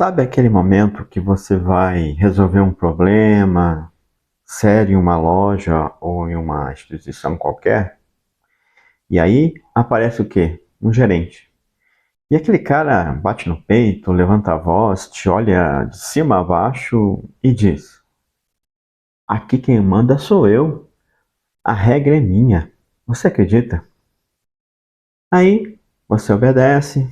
Sabe aquele momento que você vai resolver um problema sério em uma loja ou em uma instituição qualquer? E aí aparece o quê? Um gerente. E aquele cara bate no peito, levanta a voz, te olha de cima a baixo e diz: Aqui quem manda sou eu. A regra é minha. Você acredita? Aí você obedece,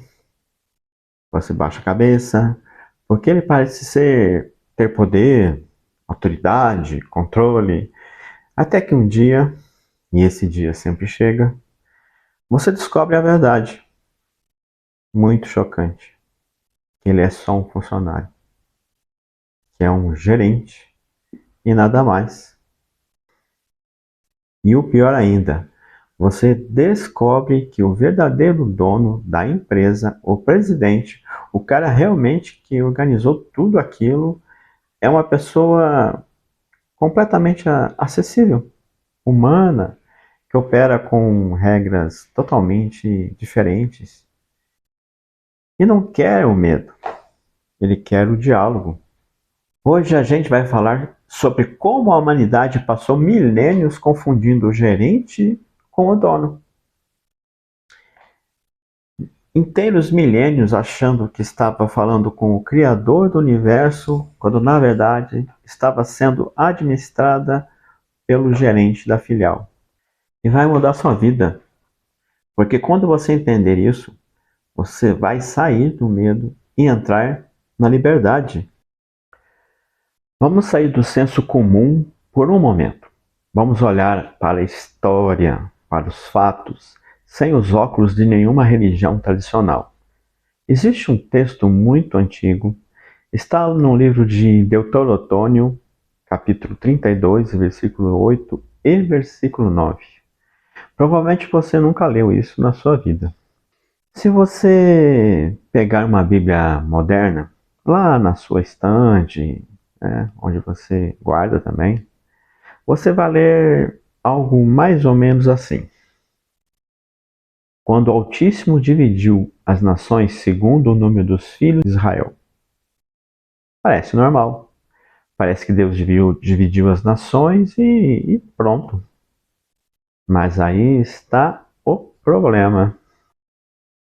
você baixa a cabeça, porque ele parece ter poder, autoridade, controle. Até que um dia, e esse dia sempre chega, você descobre a verdade, muito chocante, que ele é só um funcionário, que é um gerente e nada mais. E o pior ainda, você descobre que o verdadeiro dono da empresa, o presidente, o cara realmente que organizou tudo aquilo, é uma pessoa completamente acessível, humana, que opera com regras totalmente diferentes. E não quer o medo, ele quer o diálogo. Hoje a gente vai falar sobre como a humanidade passou milênios confundindo o gerente com o dono. Inteiros milênios achando que estava falando com o Criador do universo, quando na verdade estava sendo administrada pelo gerente da filial. E vai mudar sua vida, porque quando você entender isso, você vai sair do medo e entrar na liberdade. Vamos sair do senso comum por um momento. Vamos olhar para a história, para os fatos, sem os óculos de nenhuma religião tradicional. Existe um texto muito antigo, está no livro de Deuteronômio, capítulo 32, versículo 8 e versículo 9. Provavelmente você nunca leu isso na sua vida. Se você pegar uma Bíblia moderna, lá na sua estante, onde você guarda também, você vai ler algo mais ou menos assim. Quando o Altíssimo dividiu as nações segundo o número dos filhos de Israel. Parece normal. Parece que Deus dividiu as nações e pronto. Mas aí está o problema.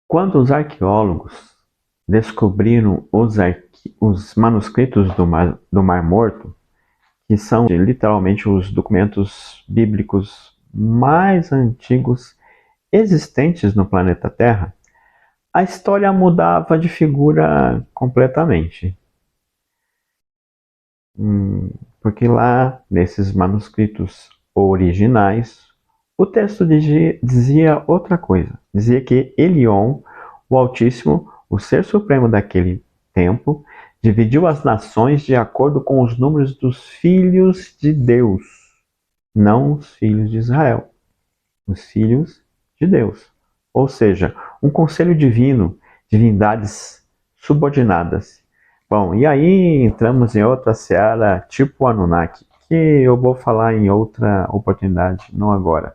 Quando os arqueólogos descobriram os manuscritos do Mar Morto, que são literalmente os documentos bíblicos mais antigos existentes no planeta Terra, a história mudava de figura completamente. Porque lá, nesses manuscritos originais, o texto dizia outra coisa. Dizia que Elion, o Altíssimo, o Ser Supremo daquele tempo, dividiu as nações de acordo com os números dos filhos de Deus, não os filhos de Israel, os filhos de Deus. Ou seja, um conselho divino, divindades subordinadas. Bom, e aí entramos em outra seara, tipo Anunnaki, que eu vou falar em outra oportunidade, não agora.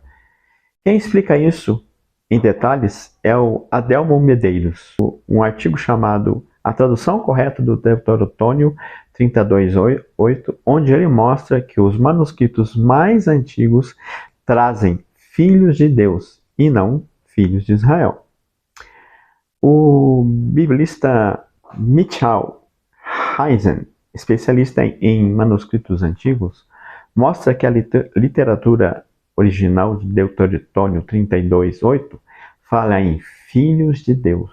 Quem explica isso em detalhes é o Adelmo Medeiros, um artigo chamado A Tradução Correta do Deuteronômio 32:8, onde ele mostra que os manuscritos mais antigos trazem filhos de Deus e não filhos de Israel. O biblista Michal Heisen, especialista em manuscritos antigos, mostra que a literatura original de Deuteronômio 32:8 fala em filhos de Deus,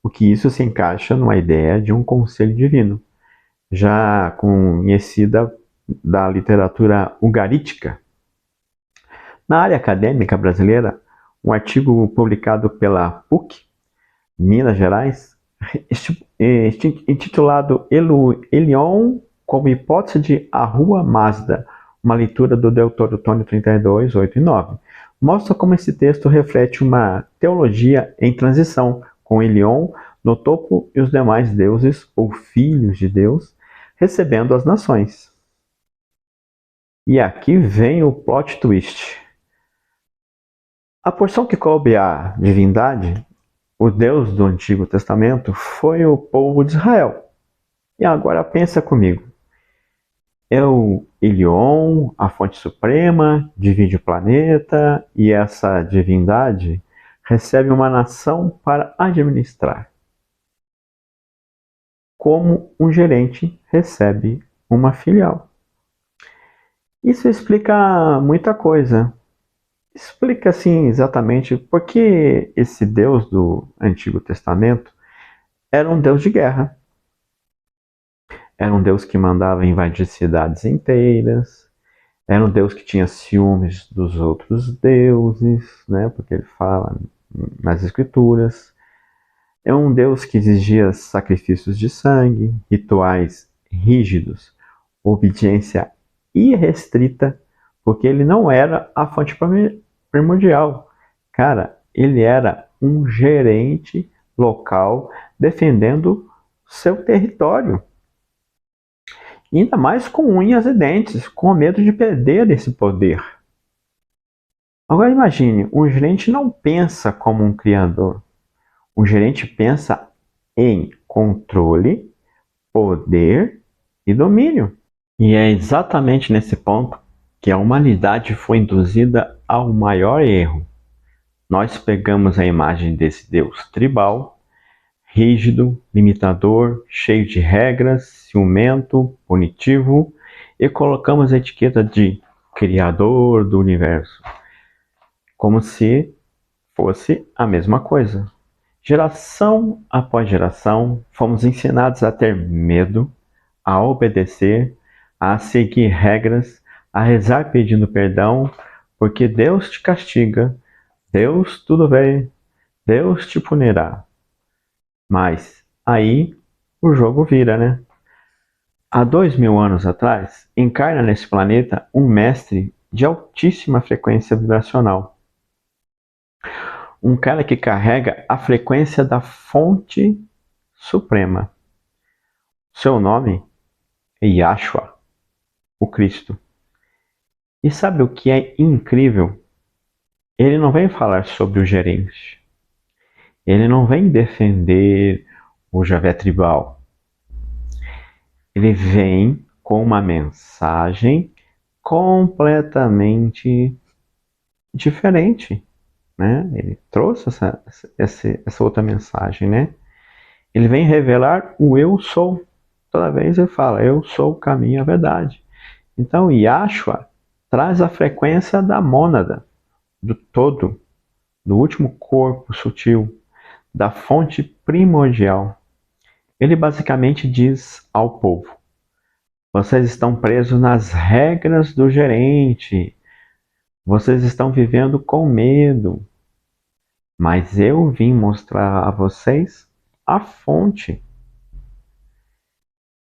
o que isso se encaixa numa ideia de um conselho divino, já conhecida da literatura ugarítica. Na área acadêmica brasileira, um artigo publicado pela PUC, Minas Gerais, intitulado Elion como hipótese de Ahura Mazda, uma leitura do Deuteronômio 32, 8 e 9, mostra como esse texto reflete uma teologia em transição, com Elion no topo e os demais deuses, ou filhos de Deus, recebendo as nações. E aqui vem o plot twist. A porção que coube à divindade, o Deus do Antigo Testamento, foi o povo de Israel. E agora pensa comigo. É o Elion, a fonte suprema, divide o planeta e essa divindade recebe uma nação para administrar. Como um gerente recebe uma filial. Isso explica muita coisa. Explica assim exatamente por que esse Deus do Antigo Testamento era um Deus de guerra. Era um Deus que mandava invadir cidades inteiras. Era um Deus que tinha ciúmes dos outros deuses, né? Porque ele fala nas Escrituras. É um Deus que exigia sacrifícios de sangue, rituais rígidos, obediência irrestrita, porque ele não era a fonte primordial. Cara, ele era um gerente local defendendo seu território. Ainda mais com unhas e dentes, com medo de perder esse poder. Agora imagine, um gerente não pensa como um criador. Um gerente pensa em controle, poder e domínio. E é exatamente nesse ponto que a humanidade foi induzida ao maior erro. Nós pegamos a imagem desse Deus tribal, rígido, limitador, cheio de regras, ciumento, punitivo, e colocamos a etiqueta de Criador do Universo, como se fosse a mesma coisa. Geração após geração, fomos ensinados a ter medo, a obedecer, a seguir regras, a rezar pedindo perdão, porque Deus te castiga, Deus tudo vê, Deus te punirá. Mas aí o jogo vira, né? Há 2000 anos atrás, encarna nesse planeta um mestre de altíssima frequência vibracional. Um cara que carrega a frequência da fonte suprema. Seu nome é Yahshua, o Cristo. E sabe o que é incrível? Ele não vem falar sobre o gerente. Ele não vem defender o Javé tribal. Ele vem com uma mensagem completamente diferente, né? Ele trouxe essa outra mensagem, né? Ele vem revelar o eu sou. Toda vez ele fala, eu sou o caminho e a verdade. Então, Yahshua traz a frequência da mônada, do todo, do último corpo sutil, da fonte primordial. Ele basicamente diz ao povo, vocês estão presos nas regras do gerente, vocês estão vivendo com medo, mas eu vim mostrar a vocês a fonte.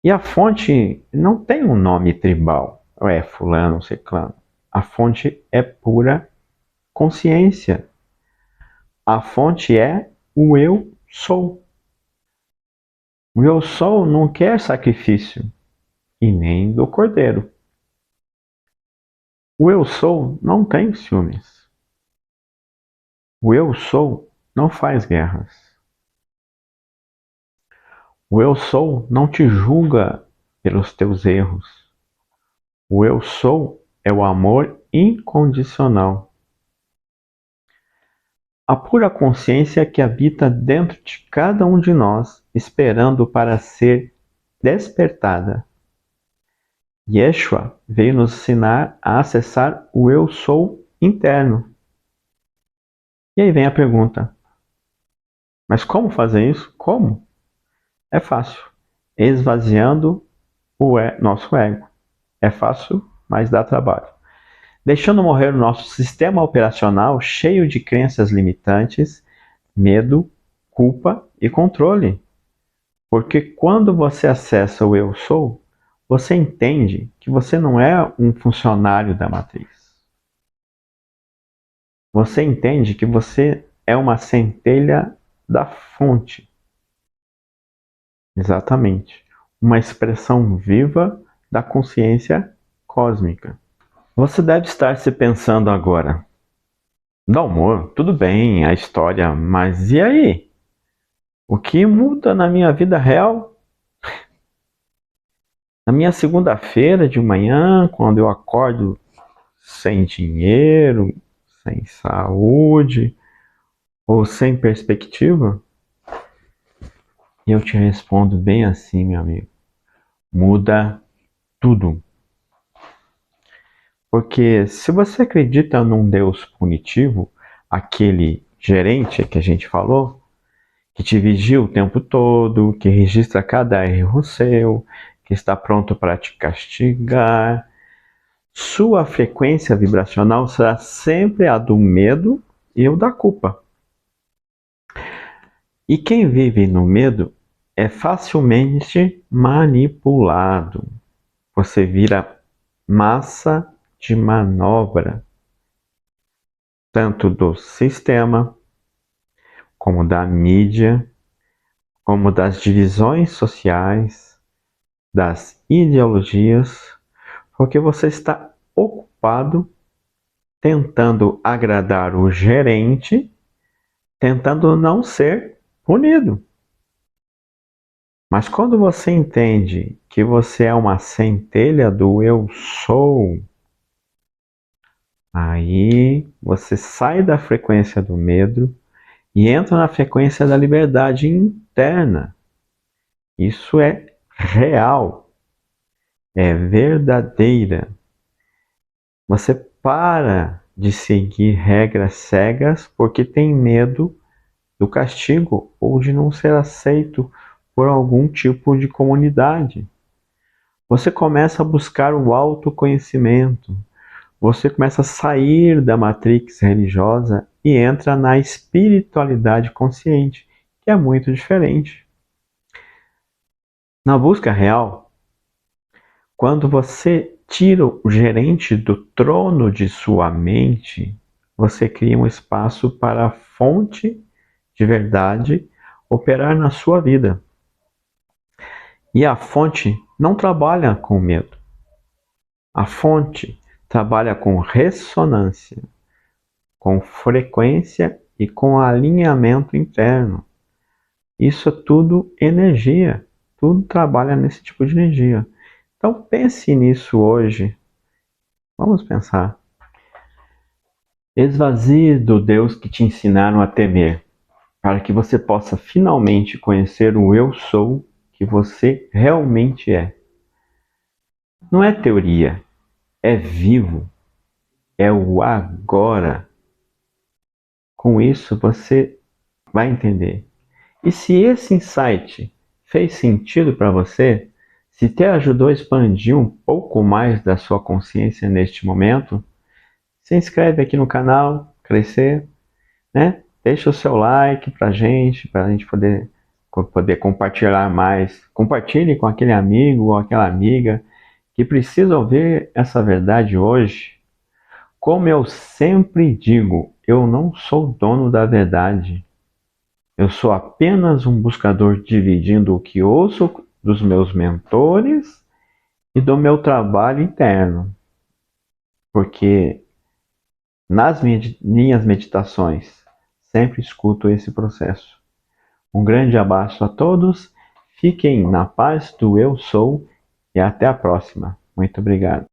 E a fonte não tem um nome tribal, ou é fulano, ciclano. A fonte é pura consciência. A fonte é o eu sou. O eu sou não quer sacrifício, e nem do cordeiro. O eu sou não tem ciúmes. O eu sou não faz guerras. O eu sou não te julga pelos teus erros. O eu sou é o amor incondicional. A pura consciência que habita dentro de cada um de nós, esperando para ser despertada. Yeshua veio nos ensinar a acessar o eu sou interno. E aí vem a pergunta, mas como fazer isso? Como? É fácil, esvaziando o nosso ego. É fácil, mas dá trabalho. Deixando morrer o nosso sistema operacional cheio de crenças limitantes, medo, culpa e controle. Porque quando você acessa o eu sou, você entende que você não é um funcionário da matriz. Você entende que você é uma centelha da fonte. Exatamente. Uma expressão viva da consciência cósmica. Você deve estar se pensando agora, Dalmor, tudo bem, a história, mas e aí? O que muda na minha vida real? Na minha segunda-feira de manhã, quando eu acordo sem dinheiro, sem saúde ou sem perspectiva, eu te respondo bem assim, meu amigo: muda tudo. Porque se você acredita num Deus punitivo, aquele gerente que a gente falou, que te vigia o tempo todo, que registra cada erro seu, que está pronto para te castigar, sua frequência vibracional será sempre a do medo e o da culpa. E quem vive no medo é facilmente manipulado. Você vira massa de manobra, tanto do sistema, como da mídia, como das divisões sociais, das ideologias, porque você está ocupado tentando agradar o gerente, tentando não ser punido. Mas quando você entende que você é uma centelha do eu sou, aí você sai da frequência do medo e entra na frequência da liberdade interna. Isso é real, é verdadeira. Você para de seguir regras cegas porque tem medo do castigo ou de não ser aceito por algum tipo de comunidade. Você começa a buscar o autoconhecimento. Você começa a sair da matrix religiosa e entra na espiritualidade consciente, que é muito diferente. Na busca real, quando você tira o gerente do trono de sua mente, você cria um espaço para a fonte de verdade operar na sua vida. E a fonte não trabalha com medo. A fonte trabalha com ressonância, com frequência e com alinhamento interno. Isso é tudo energia. Tudo trabalha nesse tipo de energia. Então pense nisso hoje. Vamos pensar. Esvazie do Deus que te ensinaram a temer, para que você possa finalmente conhecer o eu sou que você realmente é. Não é teoria, é vivo, é o agora. Com isso você vai entender. E se esse insight fez sentido para você, se te ajudou a expandir um pouco mais da sua consciência neste momento, se inscreve aqui no canal, crescer, né? Deixa o seu like para a gente poder compartilhar mais. Compartilhe com aquele amigo ou aquela amiga que precisa ouvir essa verdade hoje. Como eu sempre digo, eu não sou dono da verdade. Eu sou apenas um buscador dividindo o que ouço dos meus mentores e do meu trabalho interno. Porque nas minhas meditações sempre escuto esse processo. Um grande abraço a todos, fiquem na paz do eu sou e até a próxima. Muito obrigado.